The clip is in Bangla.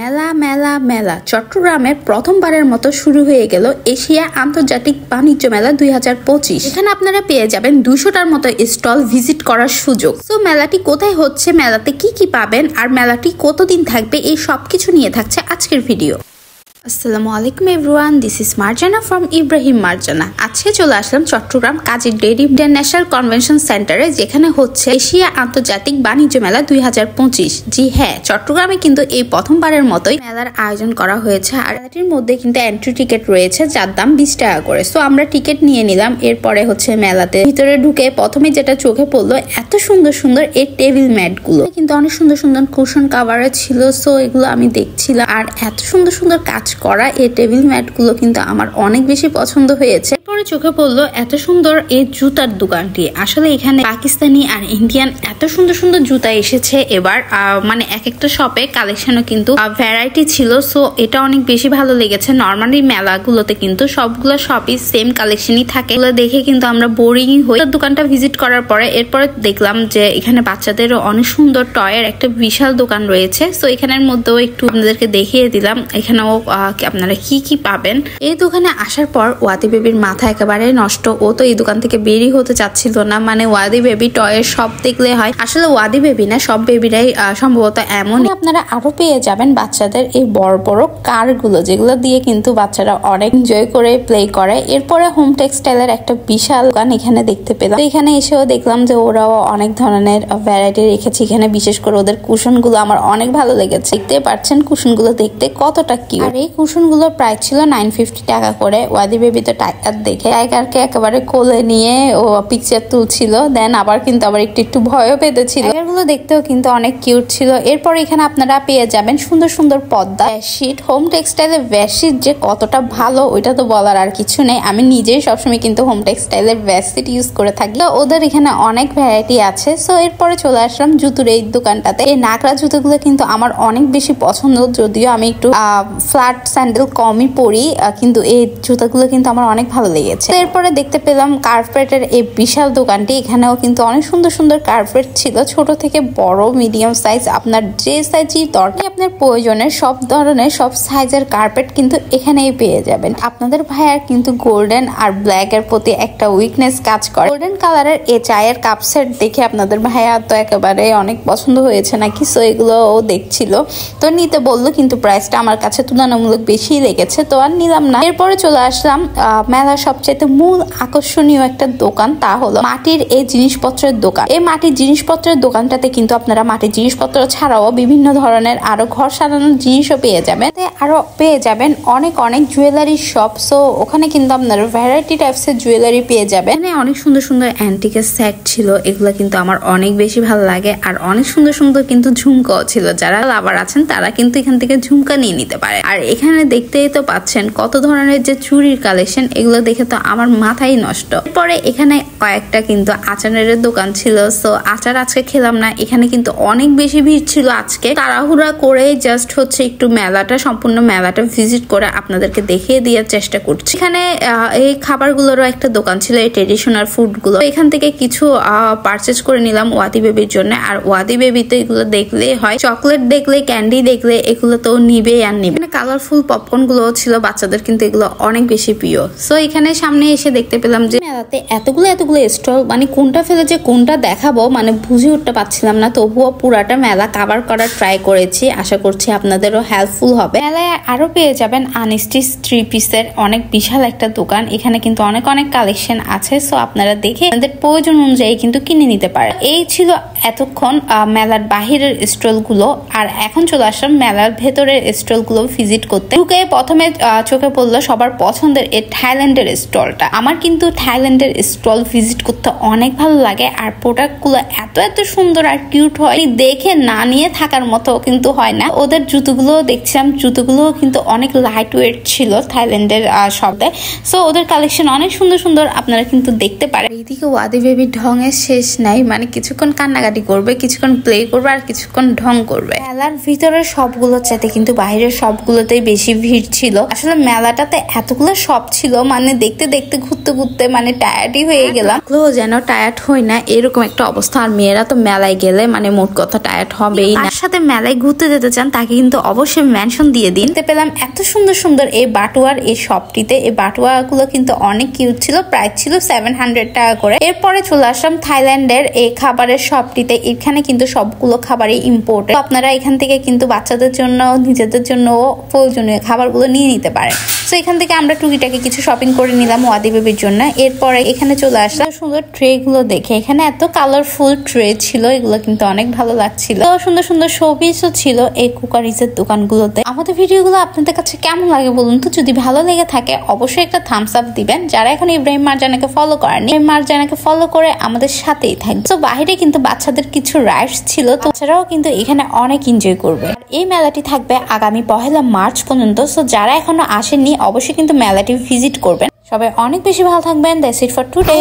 মেলা মেলা মেলা চট্টগ্রামের প্রথমবারের মতো শুরু হয়ে গেল এশিয়া আন্তর্জাতিক বাণিজ্য মেলা 2025। এখানে আপনারা পেয়ে যাবেন 200টার মতো স্টল ভিজিট করার সুযোগ। তো মেলাটি কোথায় হচ্ছে, মেলাতে কি কি পাবেন, আর মেলাটি কতদিন থাকবে, এই সবকিছু নিয়ে থাকছে আজকের ভিডিও। আসসালামু আলাইকুম everyone, this is Marjana from Ibrahim Marjana. আজকে চলে আসলাম চট্টগ্রাম কাজী ডেইরি ইন্টারন্যাশনাল কনভেনশন সেন্টারে, যেখানে হচ্ছে এশিয়া আন্তর্জাতিক বাণিজ্য মেলা 2025। জি হ্যাঁ, চট্টগ্রামে কিন্তু এই প্রথমবারের মতোই মেলার আয়োজন করা হয়েছে। আর মেলাটির মধ্যে কিন্তু এন্ট্রি টিকিট রয়েছে, যার দাম 20 টাকা করে। সো আমরা টিকিট নিয়ে নিলাম। এরপরে হচ্ছে মেলাতে ভিতরে ঢুকে প্রথমে যেটা চোখে পড়লো, এত সুন্দর সুন্দর এই টেবিল ম্যাট গুলো, কিন্তু অনেক সুন্দর সুন্দর কুশন কাভারে ছিল। সো এগুলো আমি দেখছিলাম, আর এত সুন্দর সুন্দর কাজ করা এই টেবিল ম্যাট গুলো কিন্তু আমার অনেক বেশি পছন্দ হয়েছে। এরপরে চোখে পড়লো এত সুন্দর এই জুতার দোকানটি। আসলে এখানে পাকিস্তানি আর ইন্ডিয়ান এত সুন্দর সুন্দর জুতা এসেছে এবার। মানে এক একটা শপে কালেকশনও কিন্তু ভ্যারাইটি ছিল। সো এটা অনেক বেশি ভালো লেগেছে। নর্মালি মেলাগুলোতে কিন্তু সবগুলো শপই সেম কালেকশনই থাকে, এগুলো দেখে কিন্তু আমরা বোরিং হই। দোকানটা ভিজিট করার পরে এরপরে দেখলাম যে এখানে বাচ্চাদেরও অনেক সুন্দর টয়ের একটা বিশাল দোকান রয়েছে। সো এখানের মধ্যেও একটু আপনাদেরকে দেখিয়ে দিলাম এখানেও আপনারা কি কি পাবেন। এই দোকানে আসার পর ওয়াদি বেবির মাথা একেবারে নষ্ট। ও তো এই দোকান থেকে বেরই হতে চাচ্ছিল না। মানে ওয়াদি বেবি টয়ের সব দেখলে হয়, আসলে ওয়াদি বেবি না, সব বেবিরাই সম্ভবত এমন। আপনারা আরো পেয়ে যাবেন বাচ্চাদের এই বড় বড় কার গুলো, যেগুলো দিয়ে কিন্তু বাচ্চারা অনেক এনজয় করে প্লে করে। এরপরে হোম টেক্সটাইলের একটা বিশাল দোকান এখানে দেখতে পেলাম। এখানে এসেও দেখলাম যে ওরাও অনেক ধরনের ভ্যারাইটি রেখেছে এখানে। বিশেষ করে ওদের কুশন গুলো আমার অনেক ভালো লেগেছে। দেখতে পাচ্ছেন কুশন গুলো দেখতে কতটা কিউট। আর এই কুশন গুলোর প্রাইস ছিল 950 টাকা করে। ওয়াদি বেবি তো টাইগার দেখে টাইগারকে একেবারে কোলে নিয়ে ও পিকচার তুলছিল। দেন আবার কিন্তু আবার একটু ভয়ও পেতেছিল। টাইগার গুলো দেখতেও কিন্তু অনেক কিউট ছিল। এরপর এখানে আপনারা পেয়ে যাবেন সুন্দর সুন্দর পর্দা, বেডশিট। হোম টেক্সটাইলের বেডশিট যে কতটা ভালো ওইটা তো বলার আর কিছু নেই। আমি নিজেই সবসময় কিন্তু হোম টেক্সটাইলের বেডশিট ইউজ করে থাকি। তো ওদের এখানে অনেক ভ্যারাইটি আছে। সো এরপরে চলে আসলাম জুতোর এই দোকানটাতে। এই নাকড়া জুতোগুলো কিন্তু আমার অনেক বেশি পছন্দ, যদিও আমি একটু ফ্ল্যাট স্যান্ডেল কমই পরি, কিন্তু এই জুতাগুলো কিন্তু আমার অনেক ভালো লেগেছে। এরপরে দেখতে পেলাম কার্পেটের এই বিশাল দোকানটি। এখানেও কিন্তু অনেক সুন্দর সুন্দর কার্পেট ছিল, ছোট থেকে বড়, মিডিয়াম সাইজ। আপনার যে সাইজই দরকার আপনার প্রয়োজনের সব ধরনের সব সাইজের কার্পেট কিন্তু এখানেই পেয়ে যাবেন। আপনাদের ভাইয়ার কিন্তু গোল্ডেন আর ব্ল্যাক এর প্রতি একটা উইকনেস কাজ করে। গোল্ডেন কালারের এই চায়ের কাপ সেট দেখে আপনাদের ভাইয়া তো একেবারে অনেক পছন্দ হয়েছে নাকি। সো এগুলো ও দেখছিল, তো নিতে বললো, কিন্তু প্রাইসটা আমার কাছে তুলনামূলক বেশি লেগেছে, তো আর নিলাম না। এরপরে চলে আসলাম মেলার সবচেয়ে মূল আকর্ষণীয় একটা দোকান, তা হলো মাটির এই জিনিসপত্রের দোকান। এই মাটির জিনিসপত্রের দোকানটাতে কিন্তু আপনারা মাটির জিনিসপত্র ছাড়াও বিভিন্ন ধরনের আরো ঘর সাজানোর জিনিসও পেয়ে যাবেন। আরো পেয়ে যাবেন অনেক অনেক জুয়েলারি শপ। সো ওখানে কিন্তু আপনারা ভ্যারাইটি টাইপস এর জুয়েলারি পেয়ে যাবেন। এখানে অনেক সুন্দর সুন্দর অ্যান্টিকের সেট ছিল, এগুলো কিন্তু আমার অনেক বেশি ভালো লাগে। আর অনেক সুন্দর সুন্দর কিন্তু ঝুমকাও ছিল। যারা লাভার আছেন তারা কিন্তু এখান থেকে ঝুমকা নিয়ে নিতে পারে। আর এখানে দেখতেই তো পাচ্ছেন কত ধরনের যে চুড়ির কালেকশন, এগুলো দেখে তো আমার মাথাই নষ্ট। পরে এখানে কয়েকটা কিন্তু আচারের দোকান ছিল। সো আচার আজকে খেলাম না, এখানে কিন্তু অনেক বেশি ভিড় ছিল আজকে। তাড়াহুড়া করে জাস্ট হচ্ছে একটু সম্পূর্ণ মেলাটা ভিজিট করে আপনাদেরকে দেখিয়ে দেওয়ার চেষ্টা করছি। এখানে এই খাবারগুলোরও একটা দোকান ছিল, এই ট্রেডিশনাল ফুড গুলো। এখান থেকে কিছু পারচেজ করে নিলাম ওয়াদি বেবির জন্য। আর ওয়াদি বেবি তো এগুলো দেখলেই হয়, চকলেট দেখলে, ক্যান্ডি দেখলে এগুলো তো নিবেই আর নিবে। এখানে কালারফুল পপকর্ন গুলো ছিল, বাচ্চাদের কিন্তু এগুলো অনেক বেশি প্রিয়। সো এখানে সামনে এসে দেখতে পেলাম যে মেলাতে এতগুলো স্টল, মানে কোনটা ফেলে যে কোনটা দেখাবো মানে বুঝে উঠতে পারছিলাম না। তবুও পুরাটা মেলা কভার করার ট্রাই করেছি। আশা করছি আপনাদেরও হেল্পফুল হবে। মেলায় আরো পেয়ে যাবেন আনস্টিচ 3 পিসের অনেক বিশাল একটা দোকান। এখানে কিন্তু অনেক অনেক কালেকশন আছে। সো আপনারা দেখে আপনাদের প্রয়োজন অনুযায়ী কিন্তু কিনে নিতে পারেন। এই ছিল এতক্ষণ মেলার বাহিরের স্টল গুলো। আর এখন চলে আসলাম মেলার ভেতরের স্টল গুলো ভিজিট করতে। ঢুকে প্রথমে চোখে পড়লো সবার পছন্দের এই থাইল্যান্ডের স্টলটা। আমার কিন্তু থাইল্যান্ডের স্টল ভিজিট করতে অনেক ভালো লাগে। আর প্রোডাক্ট গুলো এত সুন্দর আর কিউট হয়, দেখে না নিয়ে থাকার মতো কিন্তু হয় না। ওদের জুতোগুলো দেখছিলাম, জুতোগুলো ব্যাগগুলো কিন্তু অনেক লাইট ওয়েট ছিল থাইল্যান্ডের শপে। সো ওদের কালেকশন অনেক সুন্দর সুন্দর, আপনারা কিন্তু দেখতে পারেন। এইদিকে ওয়াদি বেবির ঢঙের শেষ নাই, মানে কিছুক্ষণ কান্নাকাটি করবে, কিছুক্ষণ প্লে করবে, আর কিছুক্ষণ ঢং করবে। মেলার ভিতরে সবগুলোর চাইতে কিন্তু বাইরের সবগুলোতেই বেশি ভিড় ছিল। আসলে মেলাটাতে এতগুলো শপ ছিল, মানে দেখতে দেখতে ঘুরতে ঘুরতে মানে টায়ার্ডই হয়ে গেলাম। যেন টায়ার্ড হই না এরকম একটা অবস্থা। আর মেয়েরা তো মেলায় গেলে মানে মোট কথা টায়ার্ড হবেই। তার সাথে মেলায় ঘুরতে যেতে চান তাকে কিন্তু অবশ্যই মেনশন দিয়ে দিন। দেখতে পেলাম এত সুন্দর সুন্দর এই বাটুয়ার এই শপটিতে। এই বাটুয়াগুলো কিন্তু অনেক কিউট ছিল, প্রাইস ছিল 700 টাকা করে। এরপরে চলে আসলাম থাইল্যান্ডের এই খাবারের শপটিতে। এখানে কিন্তু সবগুলো খাবারই ইম্পোর্টেড। আপনারা এখান থেকে কিন্তু বাচ্চাদের জন্য, নিজেদের জন্য প্রয়োজনীয় খাবারগুলো নিয়ে নিতে পারেন। তো এখান থেকে আমরা টুকিটাকে কিছু শপিং করে নিলাম ওয়াদি বেবির জন্য। এরপরে এখানে চলে আসলাম সুন্দর ট্রে গুলো দেখে। এখানে এত কালারফুল ট্রে ছিল, এগুলো কিন্তু অনেক ভালো লাগছিল। তো সুন্দর সুন্দর শোপিসও ছিল এই কুকারিজের দোকানগুলোতে। আমাদের ভিডিওগুলো আপনাদের কাছে কেমন লাগে বলুন তো। যদি ভালো লেগে থাকে অবশ্যই একটা থামস আপ দিবেন। যারা এখন ইব্রাহিম মারজানাকে ফলো করেনি, ইব্রাহিম মারজানাকে ফলো করে আমাদের সাথেই থাকবে। তো বাইরে কিন্তু বাচ্চাদের কিছু রাইডস ছিল, তো বাচ্চারাও কিন্তু এখানে অনেক এনজয় করবে। এই মেলাটি থাকবে আগামী 1 মার্চ পর্যন্ত। তো যারা এখনো আসেননি অবশ্যই কিন্তু মেলাটি ভিজিট করবেন। সবাই অনেক বেশি ভালো থাকবেন। That's it for today.